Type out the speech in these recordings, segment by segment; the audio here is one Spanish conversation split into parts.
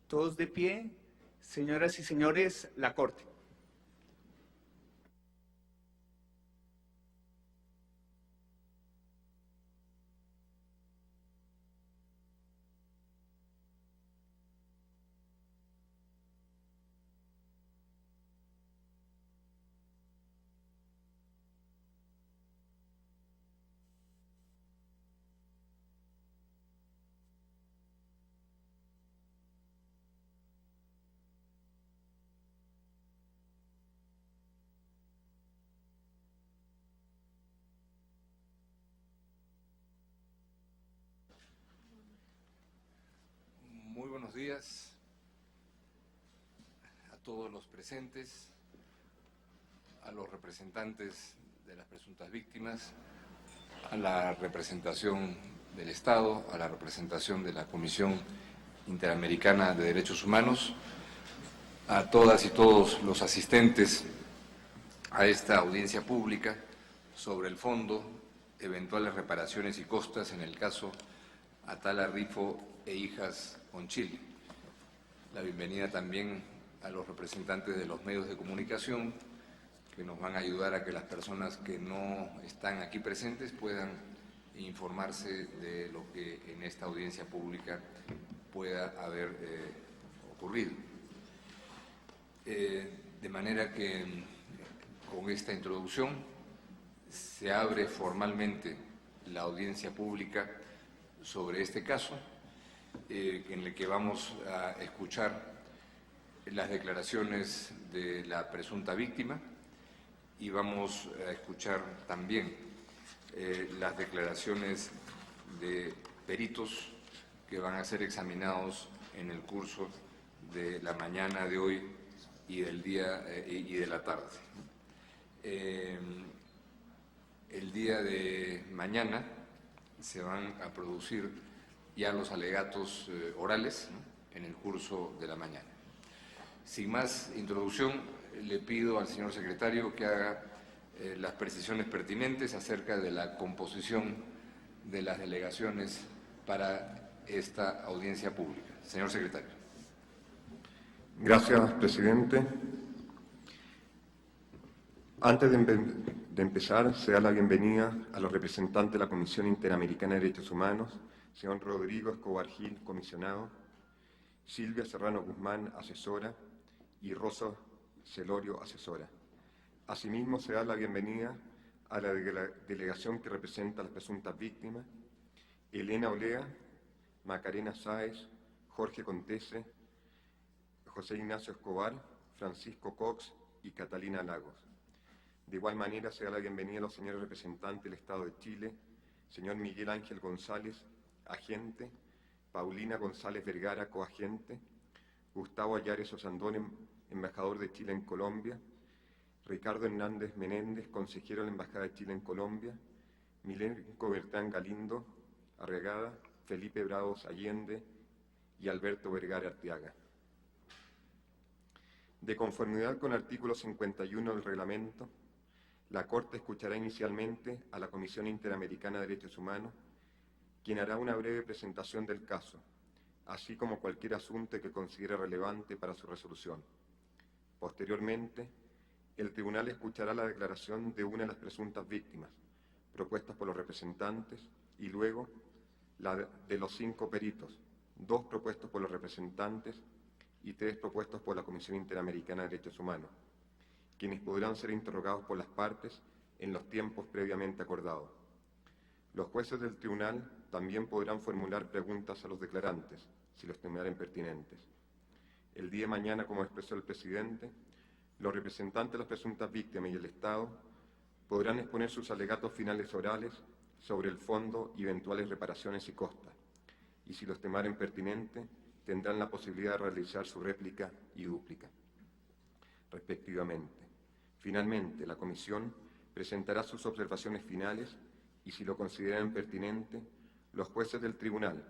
Todos de pie, señoras y señores, la Corte. Muy buenos días a todos los presentes, a los representantes de las presuntas víctimas, a la representación del Estado, a la representación de la Comisión Interamericana de Derechos Humanos, a todas y todos los asistentes a esta audiencia pública sobre el fondo, eventuales reparaciones y costas en el caso Atala Rifo e Hijas Conchil. La bienvenida también a los representantes de los medios de comunicación que nos van a ayudar a que las personas que no están aquí presentes puedan informarse de lo que en esta audiencia pública pueda haber ocurrido. De manera que con esta introducción se abre formalmente la audiencia pública sobre este caso, en el que vamos a escuchar las declaraciones de la presunta víctima y vamos a escuchar también las declaraciones de peritos que van a ser examinados en el curso de la mañana de hoy y del día y de la tarde. El día de mañana se van a producir ya los alegatos orales, ¿no?, en el curso de la mañana. Sin más introducción, le pido al señor secretario que haga las precisiones pertinentes acerca de la composición de las delegaciones para esta audiencia pública. Señor secretario. Gracias, presidente. Antes de empezar, se da la bienvenida a los representantes de la Comisión Interamericana de Derechos Humanos, señor Rodrigo Escobar Gil, comisionado, Silvia Serrano Guzmán, asesora, y Rosa Celorio, asesora. Asimismo, se da la bienvenida a la delegación que representa a las presuntas víctimas, Elena Olea, Macarena Sáez, Jorge Contese, José Ignacio Escobar, Francisco Cox y Catalina Lagos. De igual manera, se da la bienvenida a los señores representantes del Estado de Chile, señor Miguel Ángel González, agente, Paulina González Vergara, coagente, Gustavo Ayares Osandón, embajador de Chile en Colombia, Ricardo Hernández Menéndez, consejero de la Embajada de Chile en Colombia, Milenko Bertrán Galindo Arregada, Felipe Bravos Allende y Alberto Vergara Arteaga. De conformidad con el artículo 51 del reglamento, la Corte escuchará inicialmente a la Comisión Interamericana de Derechos Humanos, quien hará una breve presentación del caso, así como cualquier asunto que considere relevante para su resolución. Posteriormente, el Tribunal escuchará la declaración de una de las presuntas víctimas, propuestas por los representantes, y luego la de los 5 peritos, 2 propuestos por los representantes y 3 propuestos por la Comisión Interamericana de Derechos Humanos, quienes podrán ser interrogados por las partes en los tiempos previamente acordados. Los jueces del tribunal también podrán formular preguntas a los declarantes, si los estimaren pertinentes. El día de mañana, como expresó el presidente, los representantes de las presuntas víctimas y el Estado podrán exponer sus alegatos finales orales sobre el fondo y eventuales reparaciones y costas, y si los estimaren pertinentes, tendrán la posibilidad de realizar su réplica y dúplica, respectivamente. Finalmente, la Comisión presentará sus observaciones finales y, si lo consideran pertinente, los jueces del Tribunal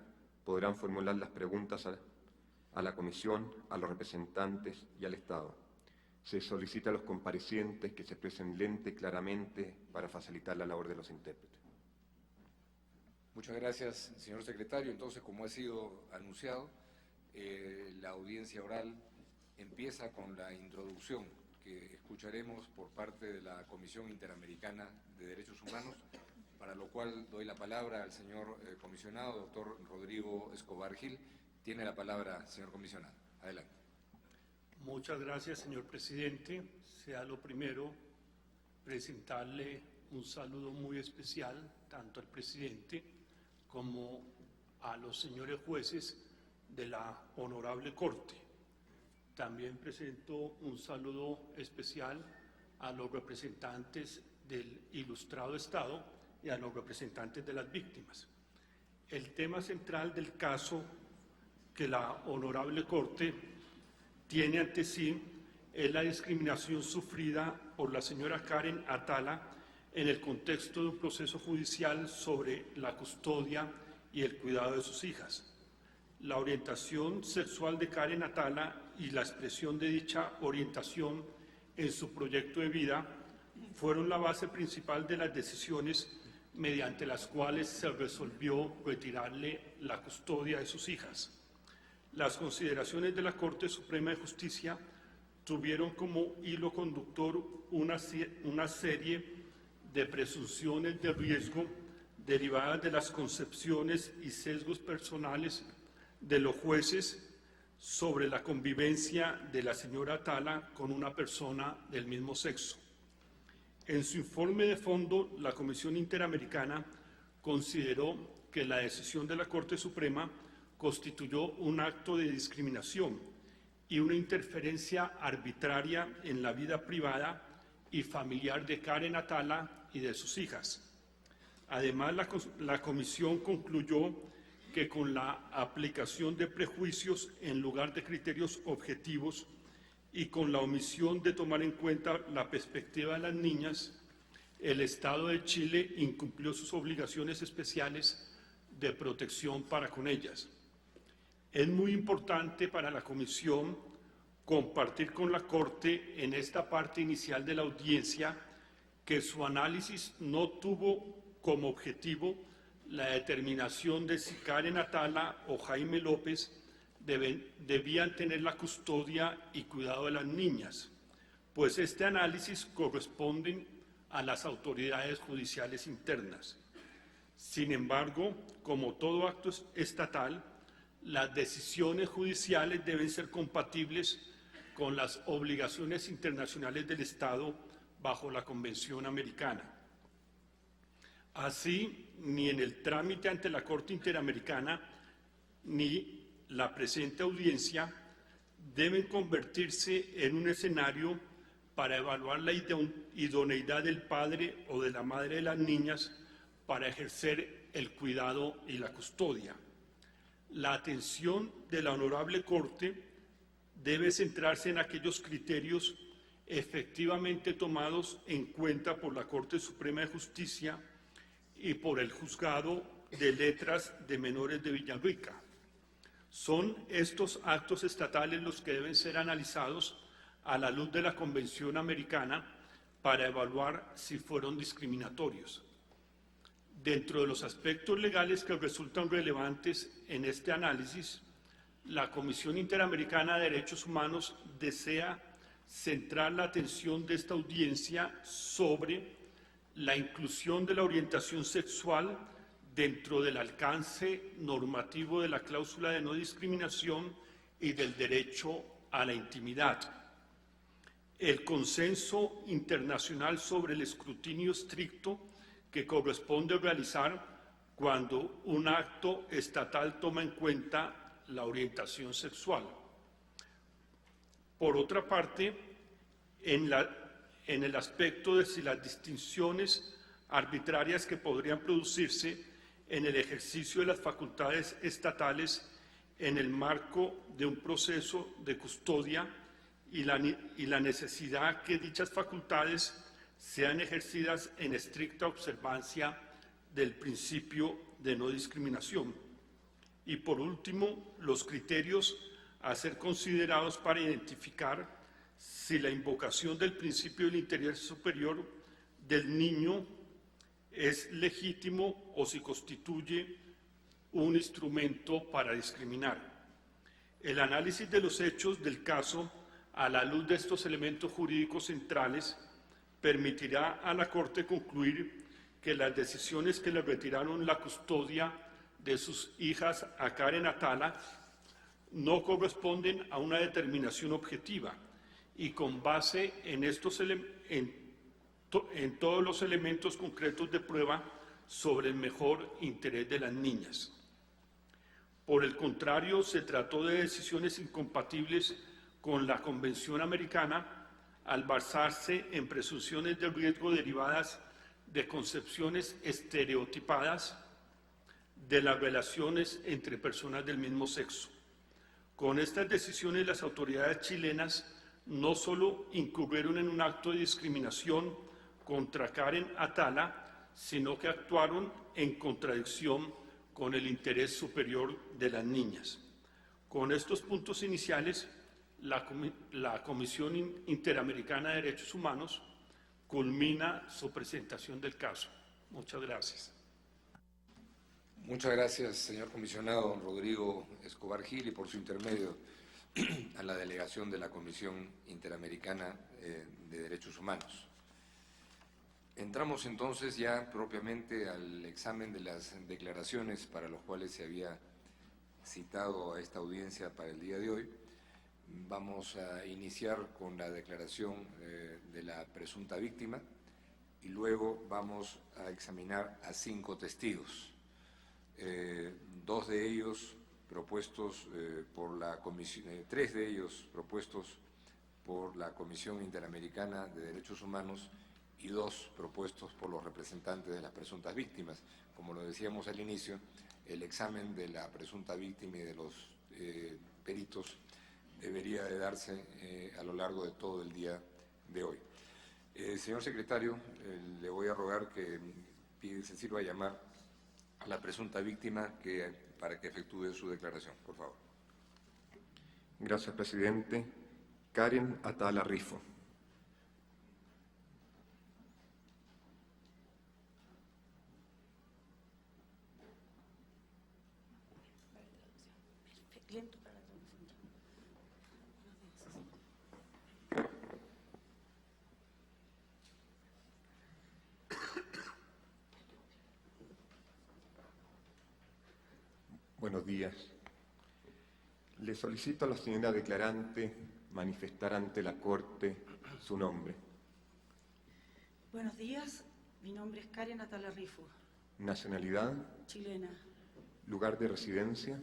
podrán formular las preguntas a la Comisión, a los representantes y al Estado. Se solicita a los comparecientes que se expresen lenta y claramente para facilitar la labor de los intérpretes. Muchas gracias, señor secretario. Entonces, como ha sido anunciado, La audiencia oral empieza con la introducción que escucharemos por parte de la Comisión Interamericana de Derechos Humanos, para lo cual doy la palabra al señor comisionado, doctor Rodrigo Escobar Gil. Tiene la palabra, señor comisionado. Adelante. Muchas gracias, señor presidente. Sea lo primero presentarle un saludo muy especial tanto al presidente como a los señores jueces de la Honorable Corte. También presento un saludo especial a los representantes del Ilustrado Estado y a los representantes de las víctimas. El tema central del caso que la Honorable Corte tiene ante sí es la discriminación sufrida por la señora Karen Atala en el contexto de un proceso judicial sobre la custodia y el cuidado de sus hijas. La orientación sexual de Karen Atala y la expresión de dicha orientación en su proyecto de vida fueron la base principal de las decisiones mediante las cuales se resolvió retirarle la custodia de sus hijas. Las consideraciones de la Corte Suprema de Justicia tuvieron como hilo conductor una serie de presunciones de riesgo derivadas de las concepciones y sesgos personales de los jueces sobre la convivencia de la señora Atala con una persona del mismo sexo. En su informe de fondo, la Comisión Interamericana consideró que la decisión de la Corte Suprema constituyó un acto de discriminación y una interferencia arbitraria en la vida privada y familiar de Karen Atala y de sus hijas. Además, la Comisión concluyó que con la aplicación de prejuicios en lugar de criterios objetivos y con la omisión de tomar en cuenta la perspectiva de las niñas, el Estado de Chile incumplió sus obligaciones especiales de protección para con ellas. Es muy importante para la Comisión compartir con la Corte en esta parte inicial de la audiencia que su análisis no tuvo como objetivo la determinación de si Karen Atala o Jaime López debían tener la custodia y cuidado de las niñas, pues este análisis corresponde a las autoridades judiciales internas. Sin embargo, como todo acto estatal, las decisiones judiciales deben ser compatibles con las obligaciones internacionales del Estado bajo la Convención Americana. Así, ni en el trámite ante la Corte Interamericana ni la presente audiencia deben convertirse en un escenario para evaluar la idoneidad del padre o de la madre de las niñas para ejercer el cuidado y la custodia. La atención de la Honorable Corte debe centrarse en aquellos criterios efectivamente tomados en cuenta por la Corte Suprema de Justicia y por el Juzgado de Letras de Menores de Villarrica. Son estos actos estatales los que deben ser analizados a la luz de la Convención Americana para evaluar si fueron discriminatorios. Dentro de los aspectos legales que resultan relevantes en este análisis, la Comisión Interamericana de Derechos Humanos desea centrar la atención de esta audiencia sobre la inclusión de la orientación sexual dentro del alcance normativo de la cláusula de no discriminación y del derecho a la intimidad. El consenso internacional sobre el escrutinio estricto que corresponde realizar cuando un acto estatal toma en cuenta la orientación sexual. Por otra parte, en el aspecto de si las distinciones arbitrarias que podrían producirse en el ejercicio de las facultades estatales en el marco de un proceso de custodia y la necesidad que dichas facultades sean ejercidas en estricta observancia del principio de no discriminación. Y por último, los criterios a ser considerados para identificar si la invocación del principio del interés superior del niño es legítimo o si constituye un instrumento para discriminar. El análisis de los hechos del caso a la luz de estos elementos jurídicos centrales permitirá a la Corte concluir que las decisiones que le retiraron la custodia de sus hijas a Karen Atala no corresponden a una determinación objetiva y con base en todos los elementos concretos de prueba sobre el mejor interés de las niñas. Por el contrario, se trató de decisiones incompatibles con la Convención Americana al basarse en presunciones de riesgo derivadas de concepciones estereotipadas de las relaciones entre personas del mismo sexo. Con estas decisiones, las autoridades chilenas no solo incurrieron en un acto de discriminación contra Karen Atala, sino que actuaron en contradicción con el interés superior de las niñas. Con estos puntos iniciales, la Comisión Interamericana de Derechos Humanos culmina su presentación del caso. Muchas gracias. Muchas gracias, señor comisionado Rodrigo Escobar Gil, y por su intermedio a la delegación de la Comisión Interamericana de Derechos Humanos. Entramos entonces ya propiamente al examen de las declaraciones para los cuales se había citado a esta audiencia para el día de hoy. Vamos a iniciar con la declaración de la presunta víctima y luego vamos a examinar a 5 testigos. 2 de ellos propuestos por la comisión, 3 de ellos propuestos por la Comisión Interamericana de Derechos Humanos y 2 propuestos por los representantes de las presuntas víctimas. Como lo decíamos al inicio, el examen de la presunta víctima y de los peritos debería de darse a lo largo de todo el día de hoy. Señor secretario, le voy a rogar que se sirva a llamar a la presunta víctima para que efectúe su declaración, por favor. Gracias, presidente. Karen Atala Rifo. Buenos días. Le solicito a la señora declarante manifestar ante la Corte su nombre. Buenos días, mi nombre es Karen Atala Rifo. Nacionalidad, Chilena, lugar de residencia.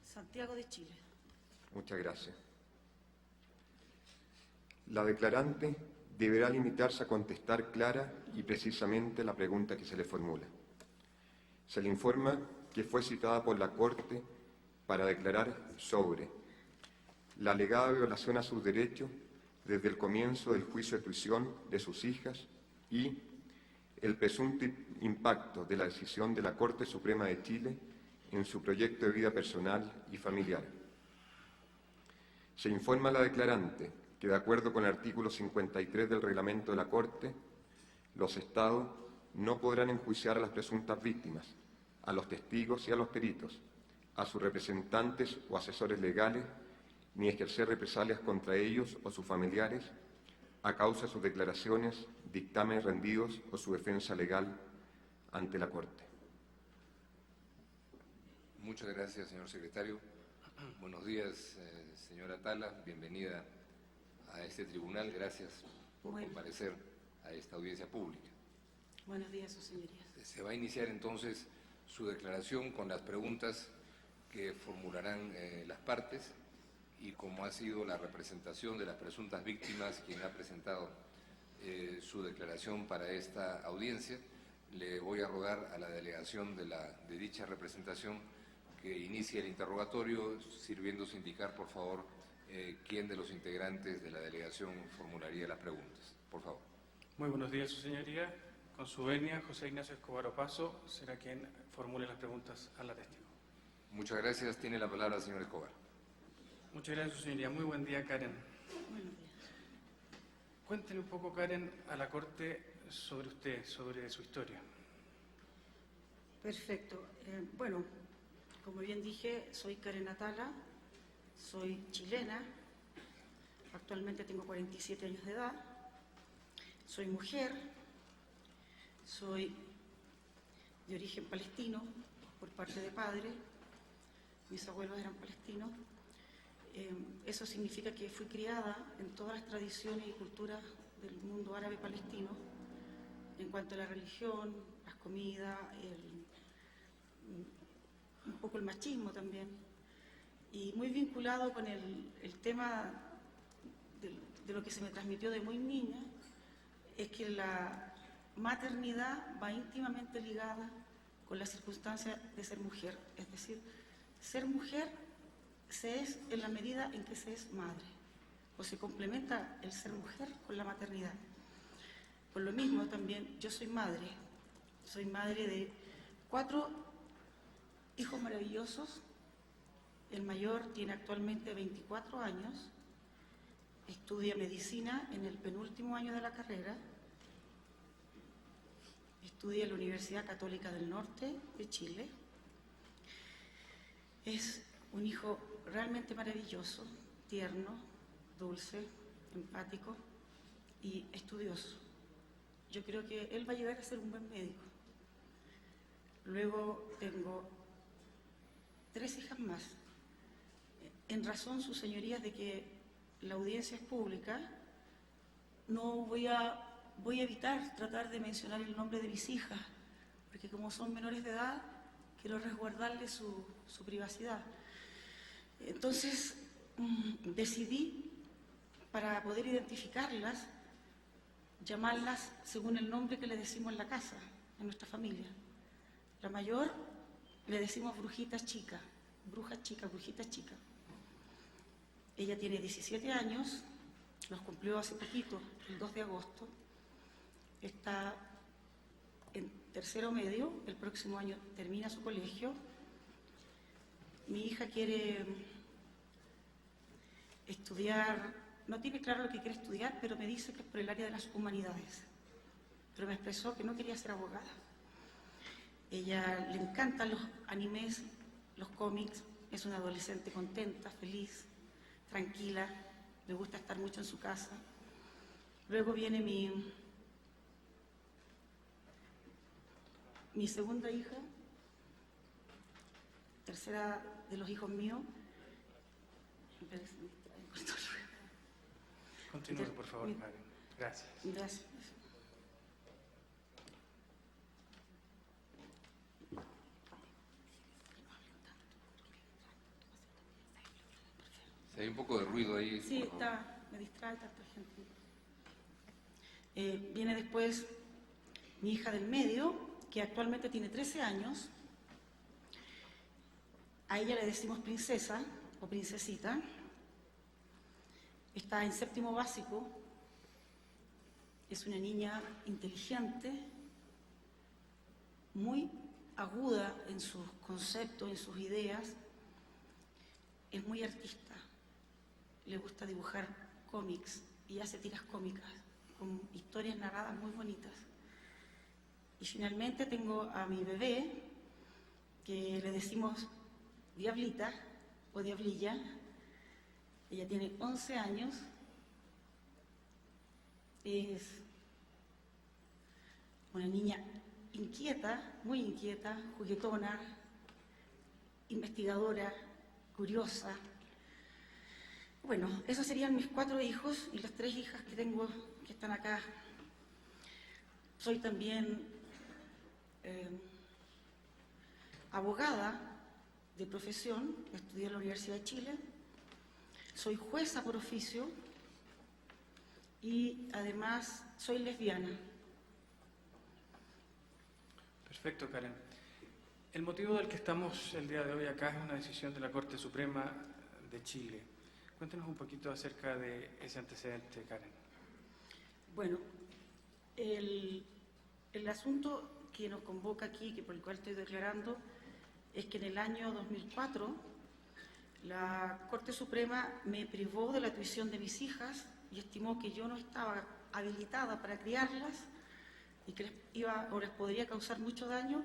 Santiago de Chile. Muchas gracias. La declarante deberá limitarse a contestar clara y precisamente la pregunta que se le formula. Se le informa que fue citada por la Corte para declarar sobre la alegada violación a sus derechos desde el comienzo del juicio de prisión de sus hijas y el presunto impacto de la decisión de la Corte Suprema de Chile en su proyecto de vida personal y familiar. Se informa a la declarante que, de acuerdo con el artículo 53 del reglamento de la Corte, los Estados no podrán enjuiciar a las presuntas víctimas, a los testigos y a los peritos, a sus representantes o asesores legales, ni ejercer represalias contra ellos o sus familiares a causa de sus declaraciones, dictámenes rendidos o su defensa legal ante la Corte. Muchas gracias, señor secretario. Buenos días, señora Atala. Bienvenida a este tribunal. Gracias por comparecer a esta audiencia pública. Buenos días, sus señorías. Se va a iniciar entonces su declaración con las preguntas que formularán las partes, y como ha sido la representación de las presuntas víctimas quien ha presentado su declaración para esta audiencia, le voy a rogar a la delegación de dicha representación que inicie el interrogatorio, sirviéndose indicar, por favor, quién de los integrantes de la delegación formularía las preguntas. Por favor. Muy buenos días, su señoría. Con su venia, José Ignacio Escobar Opaso será quien formule las preguntas a la testigo. Muchas gracias. Tiene la palabra el señor Escobar. Muchas gracias, su señoría. Muy buen día, Karen. Buenos días. Cuéntele un poco, Karen, a la Corte sobre usted, sobre su historia. Perfecto. Bueno, como bien dije, soy Karen Atala. soy chilena, actualmente tengo 47 años de edad, soy mujer, soy de origen palestino por parte de padre, mis abuelos eran palestinos. Eso significa que fui criada en todas las tradiciones y culturas del mundo árabe palestino, en cuanto a la religión, las comidas, un poco el machismo también, y muy vinculado con el tema de lo que se me transmitió de muy niña, es que la maternidad va íntimamente ligada con la circunstancia de ser mujer, es decir, ser mujer se es en la medida en que se es madre, o se complementa el ser mujer con la maternidad. Por lo mismo también yo soy madre de 4 hijos maravillosos. El mayor tiene actualmente 24 años, estudia medicina en el penúltimo año de la carrera, estudia en la Universidad Católica del Norte de Chile. Es un hijo realmente maravilloso, tierno, dulce, empático y estudioso. Yo creo que él va a llegar a ser un buen médico. Luego tengo 3 hijas más. En razón, sus señorías, de que la audiencia es pública, no voy a evitar tratar de mencionar el nombre de mis hijas, porque como son menores de edad, quiero resguardarles su privacidad. Entonces, decidí, para poder identificarlas, llamarlas según el nombre que le decimos en la casa, en nuestra familia. La mayor le decimos brujita chica, bruja chica, brujita chica. Ella tiene 17 años, los cumplió hace poquito, el 2 de agosto. Está en tercero medio, el próximo año termina su colegio. Mi hija quiere estudiar, no tiene claro lo que quiere estudiar, pero me dice que es por el área de las humanidades. Pero me expresó que no quería ser abogada. Ella le encantan los animes, los cómics, es una adolescente contenta, feliz, tranquila, le gusta estar mucho en su casa. Luego viene mi segunda hija, tercera de los hijos míos. Continúe, por favor, Karen. Gracias. Gracias. Si hay un poco de ruido ahí. Sí, por favor. me distrae tanta gente. Viene después mi hija del medio, que actualmente tiene 13 años. A ella le decimos princesa o princesita. Está en séptimo básico. Es una niña inteligente, muy aguda en sus conceptos, en sus ideas. Es muy artista. Le gusta dibujar cómics y hace tiras cómicas con historias narradas muy bonitas. Y finalmente tengo a mi bebé, que le decimos Diablita o Diablilla. Ella tiene 11 años. Es una niña inquieta, muy inquieta, juguetona, investigadora, curiosa. Bueno, esos serían mis 4 hijos y las 3 hijas que tengo que están acá. Soy también abogada de profesión, estudié en la Universidad de Chile. Soy jueza por oficio y además soy lesbiana. Perfecto, Karen. El motivo del que estamos el día de hoy acá es una decisión de la Corte Suprema de Chile. Cuéntenos un poquito acerca de ese antecedente, Karen. Bueno, el asunto que nos convoca aquí, que por el cual estoy declarando, es que en el año 2004 la Corte Suprema me privó de la tuición de mis hijas y estimó que yo no estaba habilitada para criarlas y que les podría causar mucho daño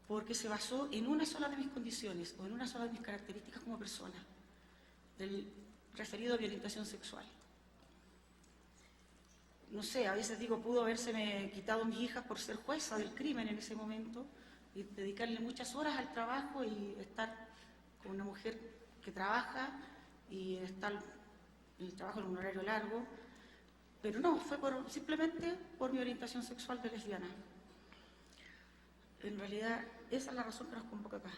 porque se basó en una sola de mis condiciones o en una sola de mis características como persona. del referido a mi orientación sexual. No sé, a veces digo, pudo habérseme quitado mis hijas por ser jueza del crimen en ese momento y dedicarle muchas horas al trabajo y estar con una mujer que trabaja y estar en el trabajo en un horario largo, pero no, fue simplemente por mi orientación sexual de lesbiana. En realidad, esa es la razón que nos convoca acá.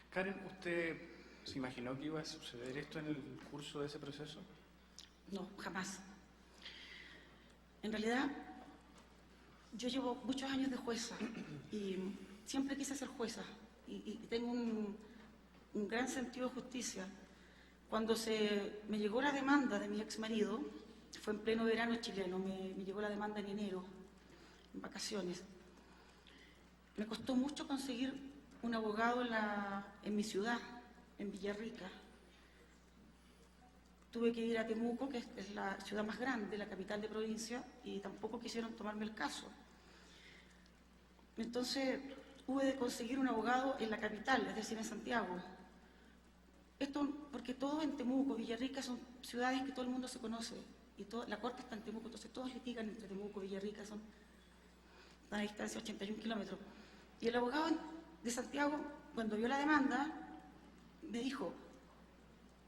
Karen, ¿usted se imaginó que iba a suceder esto en el curso de ese proceso? No, jamás. En realidad, yo llevo muchos años de jueza y siempre quise ser jueza y tengo un gran sentido de justicia. Cuando me llegó la demanda de mi exmarido, fue en pleno verano chileno, me llegó la demanda en enero, en vacaciones. Me costó mucho conseguir un abogado en mi ciudad, en Villarrica. Tuve que ir a Temuco, que es la ciudad más grande, la capital de provincia, y tampoco quisieron tomarme el caso. Entonces, hubo de conseguir un abogado en la capital, es decir, en Santiago. Esto porque todos en Temuco, Villarrica, son ciudades que todo el mundo se conoce, y la corte está en Temuco, entonces todos litigan entre Temuco y Villarrica, están a distancia de 81 kilómetros. Y el abogado de Santiago, cuando vio la demanda, me dijo,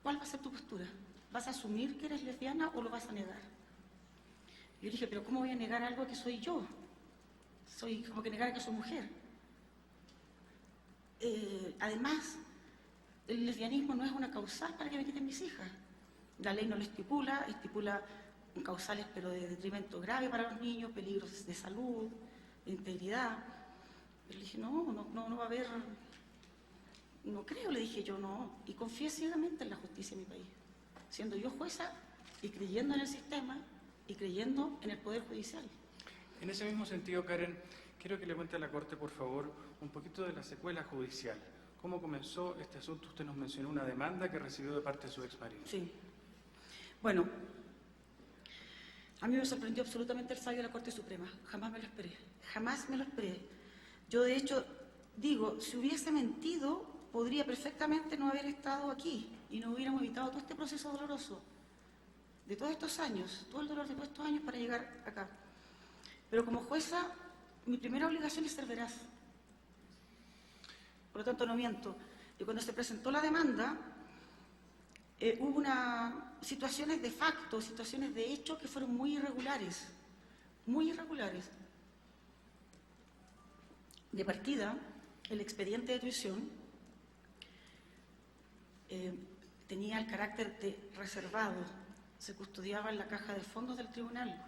¿cuál va a ser tu postura? ¿Vas a asumir que eres lesbiana o lo vas a negar? Yo dije, pero ¿cómo voy a negar algo que soy yo? Soy como que negar que soy mujer. Además, el lesbianismo no es una causal para que me quiten mis hijas. La ley no lo estipula causales pero de detrimento grave para los niños, peligros de salud, de integridad. Pero le dije, no va a haber, no creo, le dije yo, no. Y confié ciegamente en la justicia de mi país, siendo yo jueza y creyendo en el sistema y creyendo en el Poder Judicial. En ese mismo sentido, Karen, quiero que le cuente a la Corte, por favor, un poquito de la secuela judicial. ¿Cómo comenzó este asunto? Usted nos mencionó una demanda que recibió de parte de su exmarido. Sí. Bueno, a mí me sorprendió absolutamente el fallo de la Corte Suprema. Jamás me lo esperé. Jamás me lo esperé. Yo, de hecho, digo, si hubiese mentido, podría perfectamente no haber estado aquí y no hubiéramos evitado todo este proceso doloroso de todos estos años, todo el dolor de todos estos años para llegar acá. Pero como jueza, mi primera obligación es ser veraz. Por lo tanto, no miento. Y cuando se presentó la demanda, hubo situaciones de facto, situaciones de hecho que fueron muy irregulares, muy irregulares. De partida, el expediente de tuición tenía el carácter de reservado, se custodiaba en la caja de fondos del tribunal.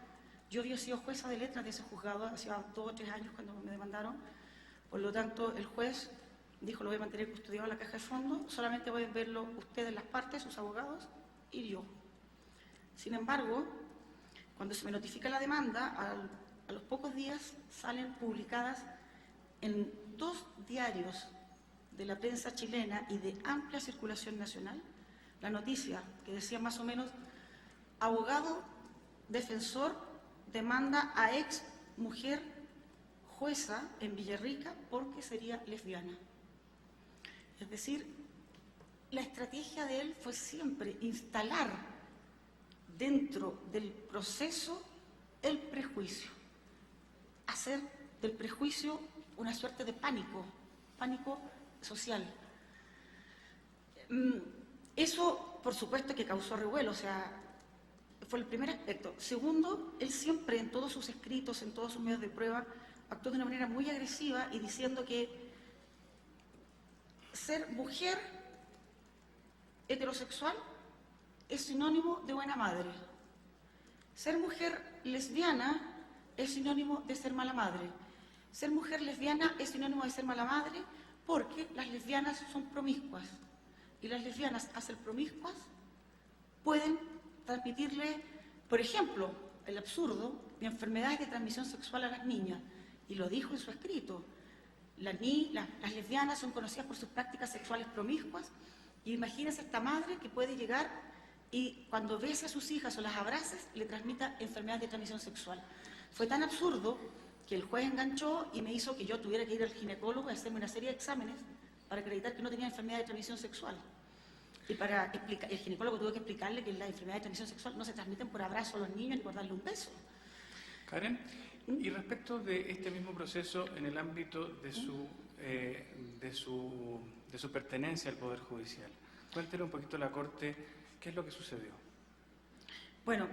Yo había sido jueza de letras de ese juzgado hace 2 o 3 años cuando me demandaron, por lo tanto el juez dijo, lo voy a mantener custodiado en la caja de fondos, solamente pueden verlo ustedes, las partes, sus abogados y yo. Sin embargo, cuando se me notifica la demanda, a los pocos días salen publicadas en 2 diarios de la prensa chilena y de amplia circulación nacional, la noticia que decía más o menos, abogado defensor demanda a ex mujer jueza en Villarrica porque sería lesbiana. Es decir, la estrategia de él fue siempre instalar dentro del proceso el prejuicio, hacer del prejuicio una suerte de pánico social. Eso, por supuesto, que causó revuelo, o sea, fue el primer aspecto. Segundo, él siempre en todos sus escritos, en todos sus medios de prueba, actuó de una manera muy agresiva y diciendo que ser mujer heterosexual es sinónimo de buena madre. Ser mujer lesbiana es sinónimo de ser mala madre. Ser mujer lesbiana es sinónimo de ser mala madre porque las lesbianas son promiscuas. Y las lesbianas, al ser promiscuas, pueden transmitirle, por ejemplo, el absurdo de enfermedades de transmisión sexual a las niñas. Y lo dijo en su escrito. Las lesbianas son conocidas por sus prácticas sexuales promiscuas. Y imagínense esta madre que puede llegar y cuando bese a sus hijas o las abraces, le transmita enfermedades de transmisión sexual. Fue tan absurdo que el juez enganchó y me hizo que yo tuviera que ir al ginecólogo y hacerme una serie de exámenes para acreditar que no tenía enfermedad de transmisión sexual. Y para explicar, el ginecólogo tuvo que explicarle que las enfermedades de transmisión sexual no se transmiten por abrazo a los niños ni por darle un beso. Karen, y respecto de este mismo proceso en el ámbito de su pertenencia al Poder Judicial, cuéntele un poquito a la Corte qué es lo que sucedió. Bueno,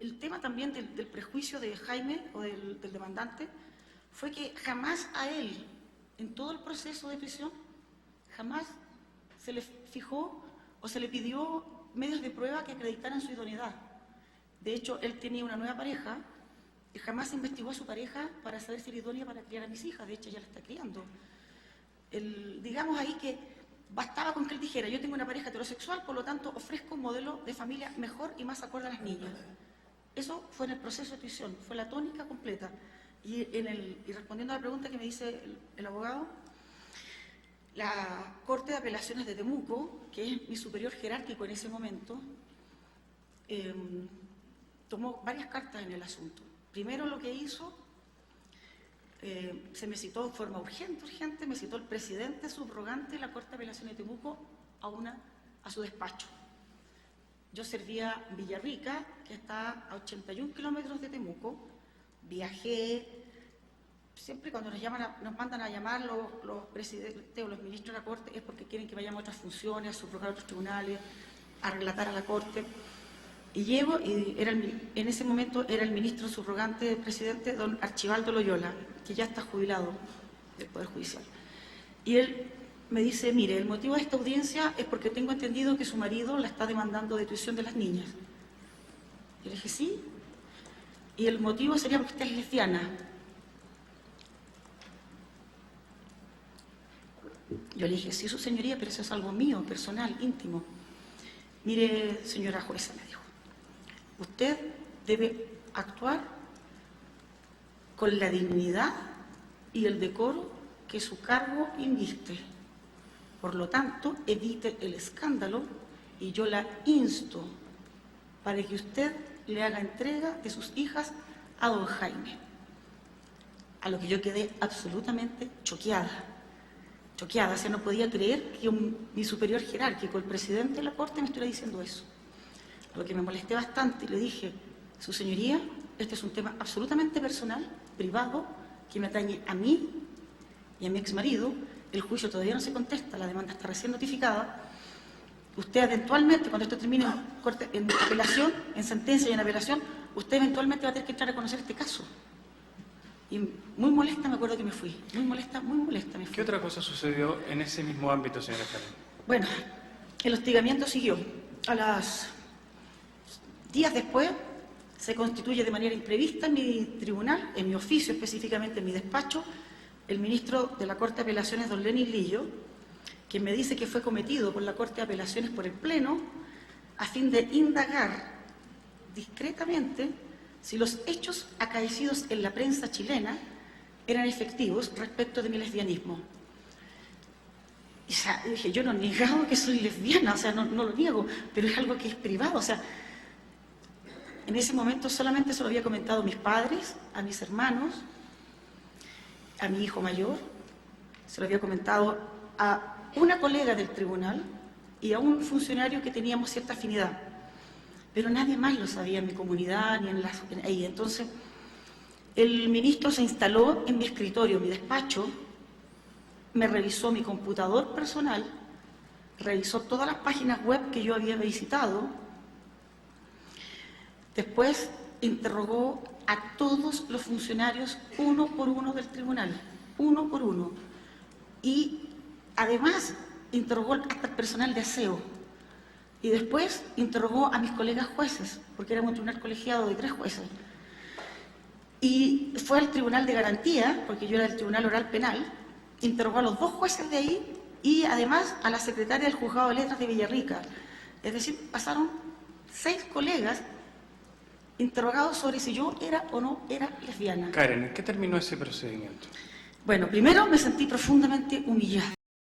el tema también del prejuicio de Jaime o del demandante fue que jamás a él, en todo el proceso de prisión, jamás se le fijó o se le pidió medios de prueba que acreditaran su idoneidad. De hecho, él tenía una nueva pareja y jamás investigó a su pareja para saber si era idónea para criar a mis hijas. De hecho, ella la está criando. Digamos ahí que bastaba con que él dijera: yo tengo una pareja heterosexual, por lo tanto ofrezco un modelo de familia mejor y más acorde a las niñas. Eso fue en el proceso de prisión, fue la tónica completa. Y respondiendo a la pregunta que me dice el abogado, la Corte de Apelaciones de Temuco, que es mi superior jerárquico en ese momento, tomó varias cartas en el asunto. Primero lo que hizo, se me citó de forma urgente, me citó el presidente subrogante de la Corte de Apelaciones de Temuco a su despacho. Yo servía en Villarrica, que está a 81 kilómetros de Temuco. Viajé, siempre cuando nos mandan a llamar los presidentes o los ministros de la Corte es porque quieren que vayamos a otras funciones, a subrogar a otros tribunales, a relatar a la Corte. Y llego, y en ese momento era el ministro subrogante del presidente, don Archibaldo Loyola, que ya está jubilado del Poder Judicial. Y él me dice: mire, el motivo de esta audiencia es porque tengo entendido que su marido la está demandando de tuición de las niñas. Yo le dije: sí. Y el motivo sería porque usted es lesbiana. Yo le dije: sí, su señoría, pero eso es algo mío, personal, íntimo. Mire, señora jueza, me dijo, usted debe actuar con la dignidad y el decoro que su cargo inviste. Por lo tanto, evite el escándalo y yo la insto para que usted le haga entrega de sus hijas a don Jaime. A lo que yo quedé absolutamente choqueada. O sea, no podía creer que mi superior jerárquico, el presidente de la Corte, me estuviera diciendo eso. A lo que me molesté bastante y le dije: su señoría, este es un tema absolutamente personal, privado, que me atañe a mí y a mi exmarido. El juicio todavía no se contesta, la demanda está recién notificada. Usted eventualmente, cuando esto termine en apelación, en sentencia y en apelación, usted eventualmente va a tener que entrar a conocer este caso. Y muy molesta me acuerdo que me fui. Muy molesta me fui. ¿Qué otra cosa sucedió en ese mismo ámbito, señora Karen? Bueno, el hostigamiento siguió. Días después se constituye de manera imprevista en mi tribunal, en mi oficio específicamente, en mi despacho, el ministro de la Corte de Apelaciones, don Lenin Lillo, quien me dice que fue cometido por la Corte de Apelaciones por el Pleno a fin de indagar discretamente si los hechos acaecidos en la prensa chilena eran efectivos respecto de mi lesbianismo. Y, o sea, dije: yo no he negado que soy lesbiana, o sea, no lo niego, pero es algo que es privado. O sea, en ese momento solamente se lo había comentado a mis padres, a mis hermanos, a mi hijo mayor, se lo había comentado a una colega del tribunal y a un funcionario que teníamos cierta afinidad. Pero nadie más lo sabía en mi comunidad ni ahí. Entonces, el ministro se instaló en mi escritorio, en mi despacho, me revisó mi computador personal, revisó todas las páginas web que yo había visitado, después interrogó a todos los funcionarios uno por uno del tribunal, uno por uno, y además interrogó hasta el personal de aseo. Y después interrogó a mis colegas jueces, porque éramos un tribunal colegiado de 3 jueces. Y fue al tribunal de garantía, porque yo era del tribunal oral penal, interrogó a los 2 jueces de ahí y además a la secretaria del juzgado de letras de Villarrica. Es decir, pasaron 6 colegas interrogados sobre si yo era o no era lesbiana. Karen, ¿en qué terminó ese procedimiento? Bueno, primero me sentí profundamente humillada.